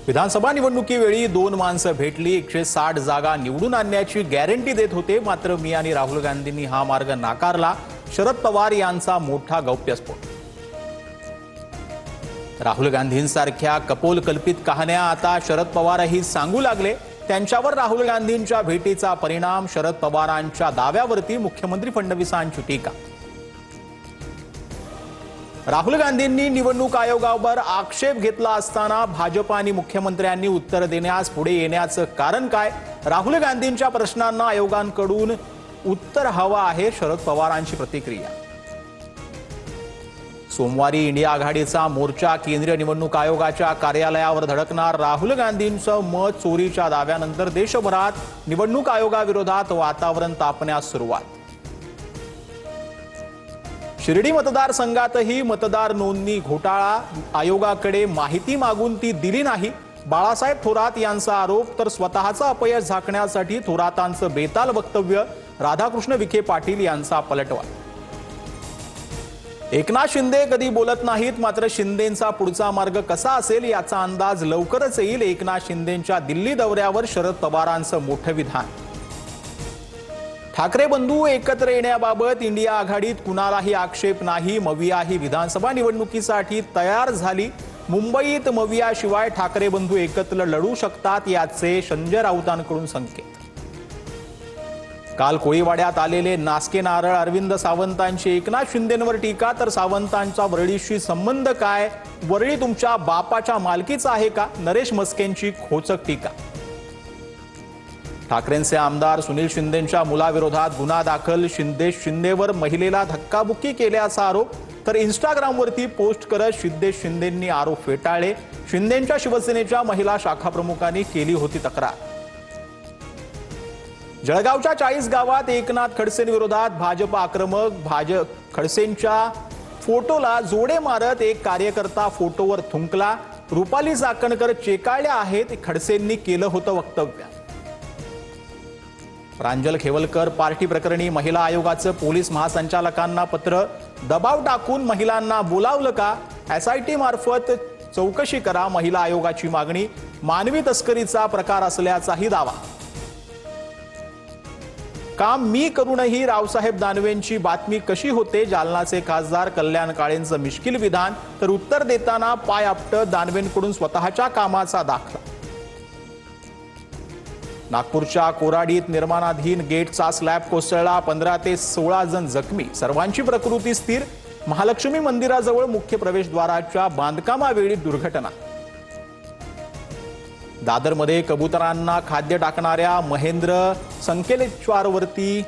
विधानसभा निवडणुकीवेळी दोन माणसं भेटली, 160 जागा निवडून आणण्याची गॅरंटी देत होते, मात्र मी आणि राहुल गांधींनी हा मार्ग नाकारला. शरद पवार यांचा मोठा गौप्यस्फोट. राहुल गांधींसारख्या कपोलकल्पित कहाण्या आता शरद पवारही सांगू लागले. त्यांच्यावर राहुल गांधींच्या भेटीचा परिणाम, शरद पवारांच्या दाव्यावरती मुख्यमंत्री फडणवीसांची टीका. राहुल गांधींनी निवडणूक आयोगावर आक्षेप घेतला असताना भाजप आणि मुख्यमंत्र्यांनी उत्तर देण्यास पुढे येण्याचं कारण काय? राहुल गांधींच्या प्रश्नांना आयोगांकडून उत्तर हवं आहे, शरद पवारांची प्रतिक्रिया. सोमवारी इंडिया आघाडीचा मोर्चा केंद्रीय निवडणूक आयोगाच्या कार्यालयावर धडकणार. राहुल गांधींचं मत चोरीच्या दाव्यानंतर देशभरात निवडणूक आयोगाविरोधात वातावरण तापण्यास सुरुवात. शिर्डी मतदारसंघातही मतदार नोंदणी घोटाळा, आयोगाकडे माहिती मागून ती दिली नाही. बाळासाहेब थोरात यांचा आरोप, तर स्वतःचा अपयश झाकण्यासाठी थोरातांचं बेताल वक्तव्य. राधाकृष्ण विखे पाटील यांचा पलटवार. एकनाथ शिंदे कधी बोलत नाहीत, मात्र शिंदेंचा पुढचा मार्ग कसा असेल याचा अंदाज लवकरच येईल. एकनाथ शिंदेंच्या दिल्ली दौऱ्यावर शरद पवारांचं मोठं विधान. ठाकरे बंधू एकत्र येण्याबाबत इंडिया आघाडीत कुणालाही आक्षेप नाही. मविया ही विधानसभा निवडणुकीसाठी तयार झाली. मुंबईत मवियाशिवाय ठाकरे बंधू एकत्र लढू शकतात, याचे संजय राऊतांकडून संकेत. काल कोळीवाड्यात आलेले नासके नारळ, अरविंद सावंतांची एकनाथ शिंदेंवर टीका, तर सावंतांचा वरळीशी संबंध काय? वरळी तुमच्या बापाच्या मालकीचा आहे का? नरेश मस्केंची खोचक टीका. ठाकरेंचे आमदार सुनील शिंदेंच्या मुलाविरोधात गुन्हा दाखल. शिंदेवर महिलेला धक्काबुक्की केल्याचा आरोप, तर इंस्टाग्रामवरती पोस्ट करत शिंदेंनी आरोप फेटाळले. शिंदेंच्या शिवसेनेच्या महिला शाखा प्रमुखांनी केली होती तक्रार. जळगावच्या 40 गावात एकनाथ खडसेंविरोधात भाजप आक्रमक. खडसेंच्या फोटोला जोडे मारत एक कार्यकर्ता फोटोवर थुंकला. रुपाली चाकणकर चेकाळल्या आहेत, खडसेंनी केलं होतं वक्तव्य. प्रांजल खेवलकर पार्टी प्रकरणी महिला आयोगाचं पोलीस महासंचालकांना पत्र. दबाव टाकून महिलांना बोलावलं का? SIT मार्फत चौकशी करा, महिला आयोगाची मागणी. मानवी तस्करीचा प्रकार असल्याचाही दावा. काम मी करूनही रावसाहेब दानवेंची बातमी कशी होते? जालनाचे खासदार कल्याण काळेंचं मिश्किल विधान, तर उत्तर देताना पाय आपटत दानवेंकडून स्वतःच्या कामाचा दाखला. नागपूरच्या कोराडीत निर्माणाधीन गेटचा स्लॅब कोसळला, 15 ते 16 जण जखमी, सर्वांची प्रकृती स्थिर. महालक्ष्मी मंदिराजवळ मुख्य प्रवेशद्वाराच्या बांधकामावेळी दुर्घटना. दादरमध्ये कबुतरांना खाद्य टाकणाऱ्या महेंद्र संकेलेश्वरवरती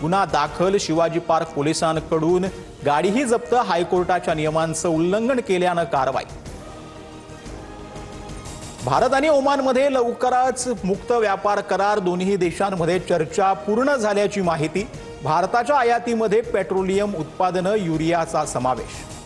गुन्हा दाखल. शिवाजी पार्क पोलिसांकडून गाडीही जप्त. हायकोर्टाच्या नियमांचं उल्लंघन केल्यानं कारवाई. भारत आणि ओमानमध्ये लवकरच मुक्त व्यापार करार. दोन्ही देशांमध्ये चर्चा पूर्ण झाल्याची माहिती. भारताच्या आयातीमध्ये पेट्रोलियम उत्पादनं, युरियाचा समावेश.